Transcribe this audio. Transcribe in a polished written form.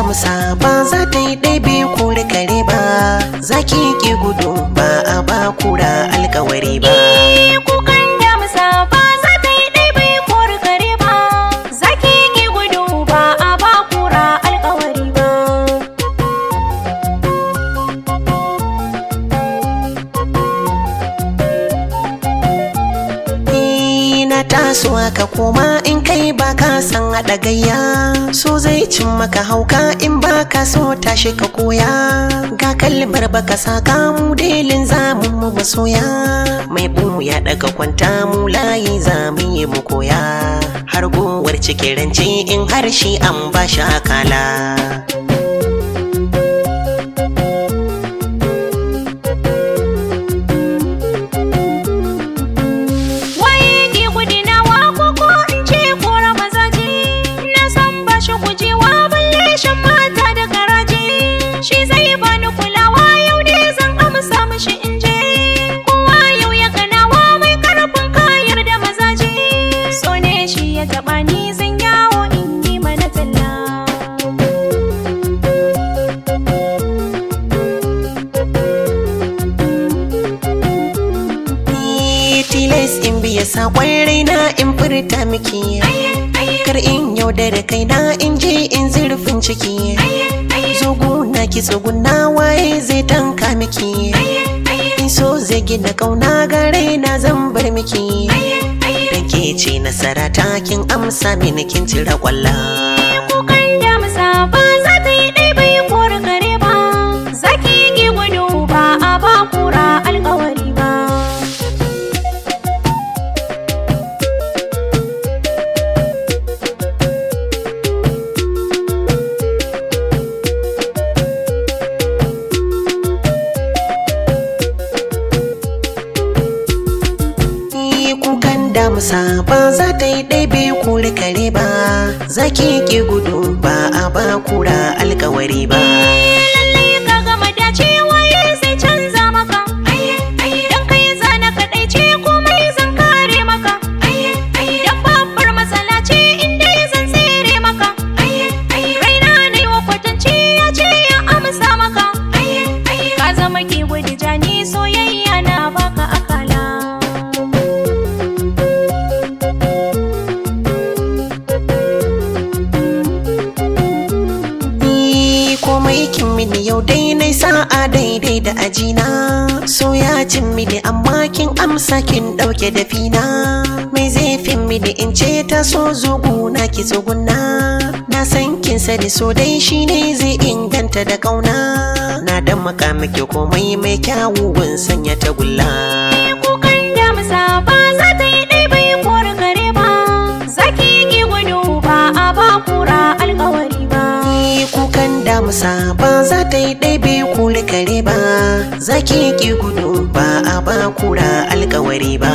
damusa ba za ta yi ɗaibe kore kare ba, zaki ki gudu ba a ba kura alkawari ba. Kukan damusa ba za ta yi ɗaibe kore kare ba, zaki ki gudu ba a ba kura alkawari ba. Na taso ka koma in kai ba ka san haɗa gayya, so zai cin maka hauka in ba ka so tashi ka koya. Ga kalmar baka saka mu delin zamun mu masoya, mai bumu ya daga kwanta mu layi zamu yi mu koya. Har gowar cikin rance in harshe an ba shi akala. Tilas in biya saƙon raina in furta miki, kar in yaudara kaina in je in zurfin ciki. Zuguna ki tsuguna waye zai tanka miki, in so zai gina ƙauna ga raina zan bar miki. Dan ke ce nasara ta kin amsa mini kin cire ƙwalla. Kukan damusa ba za ta yi ɗaibai kore kare ba, zaki ki gudu ba a ba kura alkawari ba. Kukan damusa ba za ta yi ɗaibe kore kare ba, zaki ki gudu ba a ba kura alkawari ba. Lallai ka gama dace waye zai canza maka, dan kai zana kaɗai ce komai zan kare maka. Dan babbar matsala ce inda zan tsere maka, raina ne wa kwatance ya ce ya amsa maka. Ka zama ki gudu jani soyayya na baka akala. Komai kin mini yau dai nai sa'a daidai da ajina, so ya cin mini amma kin amsa kin ɗauke da fina. Mai zaifin mini in ce ta so zuguna ki tsuguna, na san kin sani so dai shine zai inganta da ƙauna. Na dan maka miki komai mai kyawu gun sanya tagulla. Kukan damusa ba za ta yi ɗaibai kore kare ba, zaki ki gudu ba a ba kura alkawari ba. Kukan damusa ba za ta yi ɗaibe kore kare ba, zaki ki gudu ba a ba kura alkawari ba.